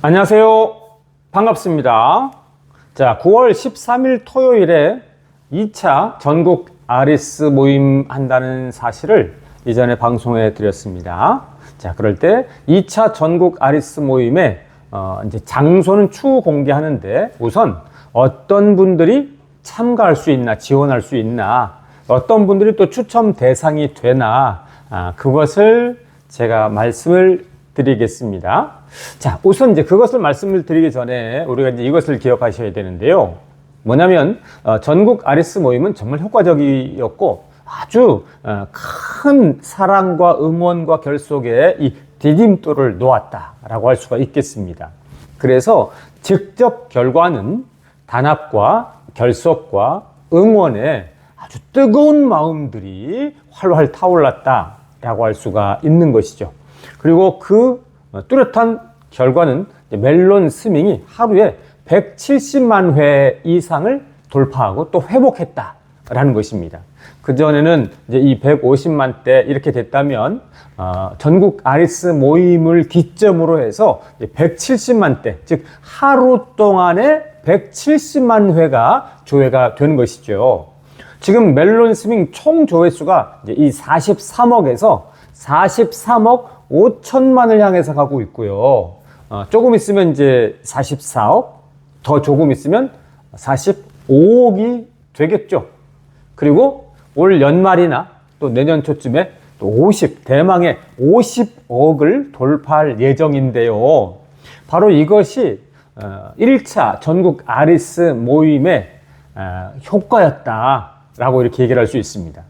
안녕하세요. 반갑습니다. 자, 9월 13일 토요일에 2차 전국 아리스 모임 한다는 사실을 이전에 방송해 드렸습니다. 자, 그럴 때 2차 전국 아리스 모임에 이제 장소는 추후 공개하는데 우선 어떤 분들이 참가할 수 있나, 지원할 수 있나, 어떤 분들이 또 추첨 대상이 되나, 그것을 제가 말씀을 드리겠습니다. 자, 우선 이제 그것을 말씀을 드리기 전에 우리가 이제 이것을 기억하셔야 되는데요. 뭐냐면, 전국 아리스 모임은 정말 효과적이었고, 아주 큰 사랑과 응원과 결속에 이 디딤돌을 놓았다라고 할 수가 있겠습니다. 그래서 직접 결과는 단합과 결속과 응원에 아주 뜨거운 마음들이 활활 타올랐다라고 할 수가 있는 것이죠. 그리고 그 뚜렷한 결과는 멜론 스밍이 하루에 170만 회 이상을 돌파하고 또 회복했다라는 것입니다. 그전에는 이제 이 150만 대 이렇게 됐다면 전국 아리스 모임을 기점으로 해서 170만 대, 즉 하루 동안에 170만 회가 조회가 되는 것이죠. 지금 멜론 스밍 총 조회수가 이제 이 43억에서 43억 5천만을 향해서 가고 있고요. 조금 있으면 이제 44억, 더 조금 있으면 45억이 되겠죠. 그리고 올 연말이나 또 내년 초쯤에 또 대망의 50억을 돌파할 예정인데요. 바로 이것이 1차 전국 아리스 모임의 효과였다라고 이렇게 얘기를 할 수 있습니다.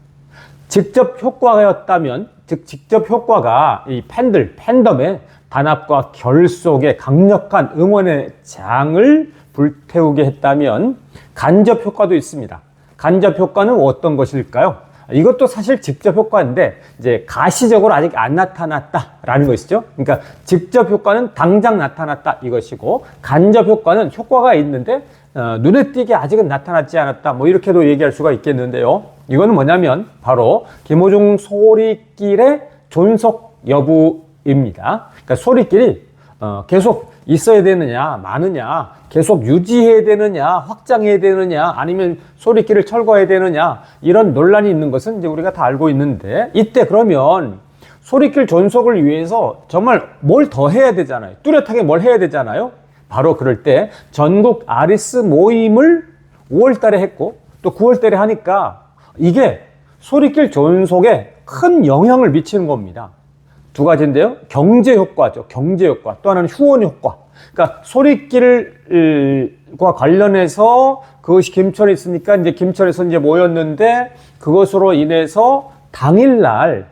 직접 효과였다면, 즉 직접 효과가 이 팬덤의 단합과 결속의 강력한 응원의 장을 불태우게 했다면 간접 효과도 있습니다. 간접 효과는 어떤 것일까요? 이것도 사실 직접 효과인데 이제 가시적으로 아직 안 나타났다라는 것이죠. 그러니까 직접 효과는 당장 나타났다 이것이고, 간접 효과는 효과가 있는데 눈에 띄게 아직은 나타나지 않았다, 뭐 이렇게도 얘기할 수가 있겠는데요. 이거는 뭐냐면 바로 김호중 소리길의 존속 여부입니다. 그러니까 소리길이 계속 있어야 되느냐, 많으냐, 계속 유지해야 되느냐, 확장해야 되느냐, 아니면 소리길을 철거해야 되느냐, 이런 논란이 있는 것은 이제 우리가 다 알고 있는데, 이때 그러면 소리길 존속을 위해서 정말 뭘 더 해야 되잖아요. 뚜렷하게 뭘 해야 되잖아요. 바로 그럴 때 전국 아리스 모임을 5월 달에 했고 또 9월 달에 하니까 이게 소리길 존속에 큰 영향을 미치는 겁니다. 두 가지인데요. 경제 효과죠. 경제 효과. 또 하나는 후원 효과. 그러니까 소리길과 관련해서 그것이 김천에 있으니까 이제 김천에서 이제 모였는데, 그것으로 인해서 당일날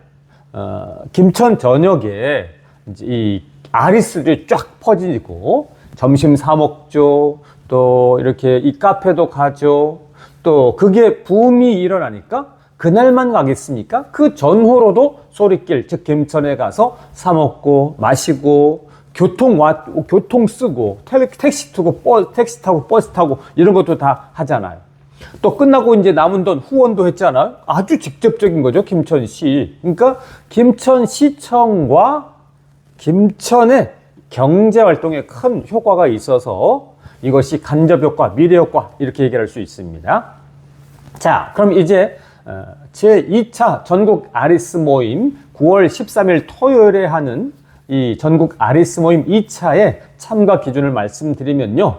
김천 전역에 이제 이 아리스들이 쫙 퍼지고 점심 사 먹죠. 또 이렇게 이 카페도 가죠. 또 그게 붐이 일어나니까 그날만 가겠습니까? 그 전후로도 소리길, 즉 김천에 가서 사 먹고 마시고 교통 쓰고 택시 타고 버스 타고 이런 것도 다 하잖아요. 또 끝나고 이제 남은 돈 후원도 했잖아요. 아주 직접적인 거죠, 김천시. 그러니까 김천시청과 김천의 경제 활동에 큰 효과가 있어서 이것이 간접 효과, 미래 효과 이렇게 얘기할 수 있습니다. 자, 그럼 이제 제2차 전국 아리스 모임 9월 13일 토요일에 하는 이 전국 아리스 모임 2차의 참가 기준을 말씀드리면요.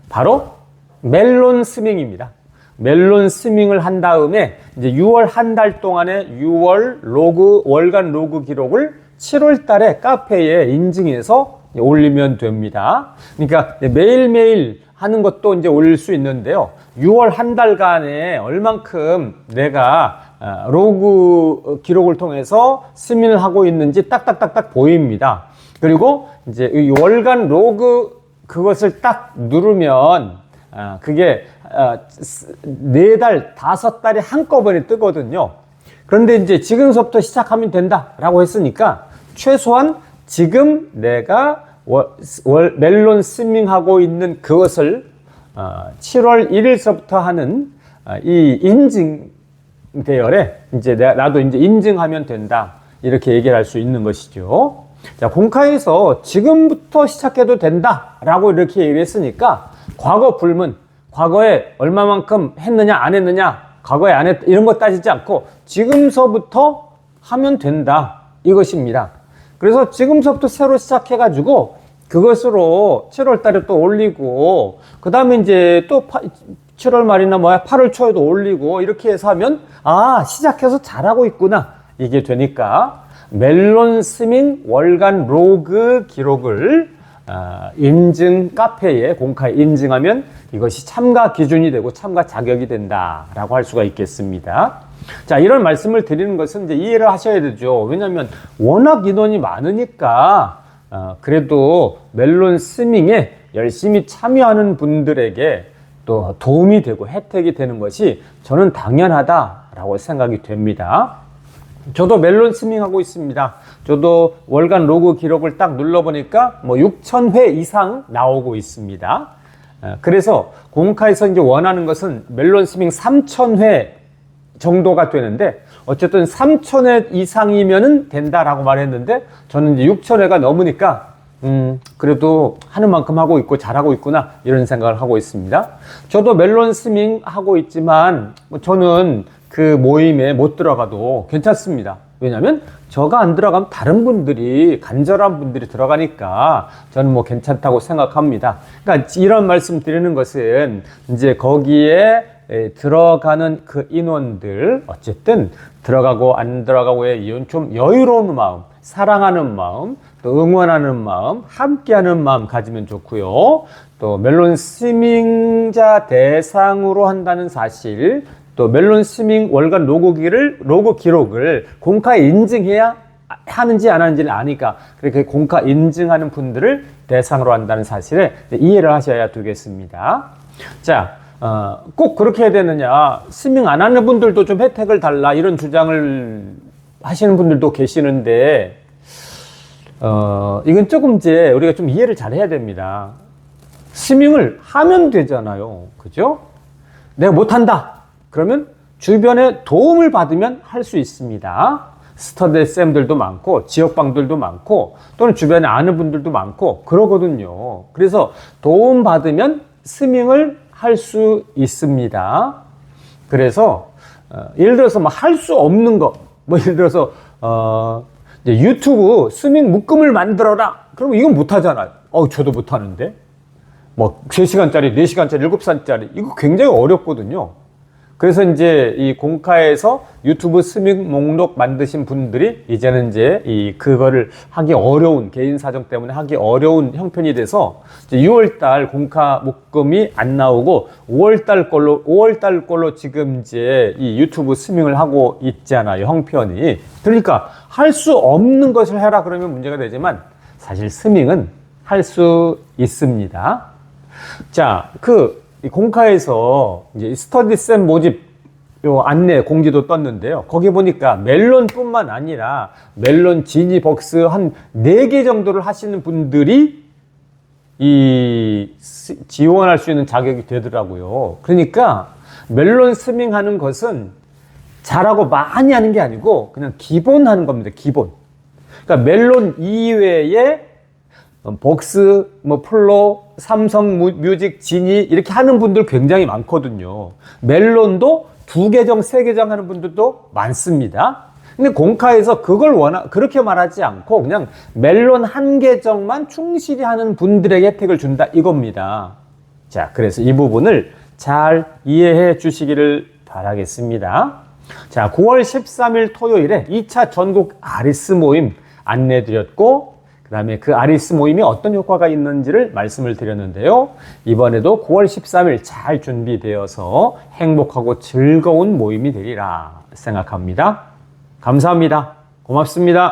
바로 멜론 스밍입니다. 멜론 스밍을 한 다음에 이제 6월 한 달 동안의 6월 월간 로그 기록을 7월 달에 카페에 인증해서 올리면 됩니다. 그러니까 매일매일 하는 것도 이제 올릴 수 있는데요. 6월 한 달간에 얼만큼 내가 로그 기록을 통해서 스밍을 하고 있는지 딱딱딱딱 보입니다. 그리고 이제 이 월간 로그 그것을 딱 누르면 그게 4달, 5달이 한꺼번에 뜨거든요. 그런데 이제 지금서부터 시작하면 된다라고 했으니까 최소한 지금 내가 멜론 스밍하고 있는 그것을 7월 1일서부터 하는 이 인증 대열에 이제 나도 이제 인증하면 된다, 이렇게 얘기를 할 수 있는 것이죠. 자, 공카에서 지금부터 시작해도 된다라고 이렇게 얘기했으니까 과거 불문, 과거에 얼마만큼 했느냐 안 했느냐, 과거에 안 했다 이런 거 따지지 않고 지금서부터 하면 된다 이것입니다. 그래서 지금서부터 새로 시작해가지고 그것으로 7월 달에 또 올리고 그 다음에 이제 또 7월 말이나 8월 초에도 올리고 이렇게 해서 하면 시작해서 잘하고 있구나 이게 되니까 멜론 스밍 월간 로그 기록을 인증 카페에 공카에 인증하면 이것이 참가 기준이 되고 참가 자격이 된다라고 할 수가 있겠습니다. 자, 이런 말씀을 드리는 것은 이제 이해를 하셔야 되죠. 왜냐하면 워낙 인원이 많으니까 그래도 멜론 스밍에 열심히 참여하는 분들에게 또 도움이 되고 혜택이 되는 것이 저는 당연하다라고 생각이 됩니다. 저도 멜론 스밍하고 있습니다. 저도 월간 로그 기록을 딱 눌러보니까 6,000회 이상 나오고 있습니다. 그래서 공카에서 이제 원하는 것은 멜론 스밍 3,000회 정도가 되는데 어쨌든 3,000회 이상이면은 된다라고 말했는데 저는 이제 6,000회가 넘으니까 그래도 하는 만큼 하고 있고 잘하고 있구나 이런 생각을 하고 있습니다. 저도 멜론 스밍 하고 있지만 저는 그 모임에 못 들어가도 괜찮습니다. 왜냐하면 저가 안 들어가면 다른 분들이 간절한 분들이 들어가니까 저는 괜찮다고 생각합니다. 그러니까 이런 말씀 드리는 것은 이제 거기에 들어가는 그 인원들 어쨌든 들어가고 안 들어가고의 좀 여유로운 마음, 사랑하는 마음, 또 응원하는 마음, 함께하는 마음 가지면 좋고요. 또 멜론 스밍자 대상으로 한다는 사실, 또 멜론 스밍 월간 로그 기록을 공카에 인증해야 하는지 안 하는지를 아니까 그렇게 공카 인증하는 분들을 대상으로 한다는 사실을 이해를 하셔야 되겠습니다. 자, 꼭 그렇게 해야 되느냐, 스밍 안 하는 분들도 좀 혜택을 달라 이런 주장을 하시는 분들도 계시는데 이건 조금 이제 우리가 좀 이해를 잘 해야 됩니다. 스밍을 하면 되잖아요. 그죠? 내가 못한다 그러면 주변에 도움을 받으면 할 수 있습니다. 스터디 쌤들도 많고 지역방들도 많고 또는 주변에 아는 분들도 많고 그러거든요. 그래서 도움 받으면 스밍을 할 수 있습니다. 그래서 예를 들어서 할 수 없는 거, 예를 들어서 이제 유튜브 스밍 묶음을 만들어라. 그러면 이건 못하잖아요. 저도 못하는데 3시간짜리, 4시간짜리, 7시간짜리 이거 굉장히 어렵거든요. 그래서 이제 이 공카에서 유튜브 스밍 목록 만드신 분들이 이제는 이제 그거를 하기 어려운, 개인 사정 때문에 하기 어려운 형편이 돼서 이제 6월달 공카 목금이 안 나오고 5월달 걸로 지금 이제 이 유튜브 스밍을 하고 있잖아요, 형편이. 그러니까 할 수 없는 것을 해라 그러면 문제가 되지만 사실 스밍은 할 수 있습니다. 자, 이 공카에서 이제 스터디쌤 모집 안내 공지도 떴는데요. 거기 보니까 멜론뿐만 아니라 멜론, 지니벅스 한 4개 정도를 하시는 분들이 지원할 수 있는 자격이 되더라고요. 그러니까 멜론 스밍 하는 것은 잘하고 많이 하는 게 아니고 그냥 기본 하는 겁니다. 기본. 그러니까 멜론 이외에 벅스, 플로, 삼성 뮤직, 지니 이렇게 하는 분들 굉장히 많거든요. 멜론도 2계정, 3계정 하는 분들도 많습니다. 근데 공카에서 그렇게 말하지 않고 그냥 멜론 1계정만 충실히 하는 분들에게 혜택을 준다 이겁니다. 자, 그래서 이 부분을 잘 이해해 주시기를 바라겠습니다. 자, 9월 13일 토요일에 2차 전국 아리스 모임 안내드렸고 그 다음에 그 아리스 모임이 어떤 효과가 있는지를 말씀을 드렸는데요. 이번에도 9월 13일 잘 준비되어서 행복하고 즐거운 모임이 되리라 생각합니다. 감사합니다. 고맙습니다.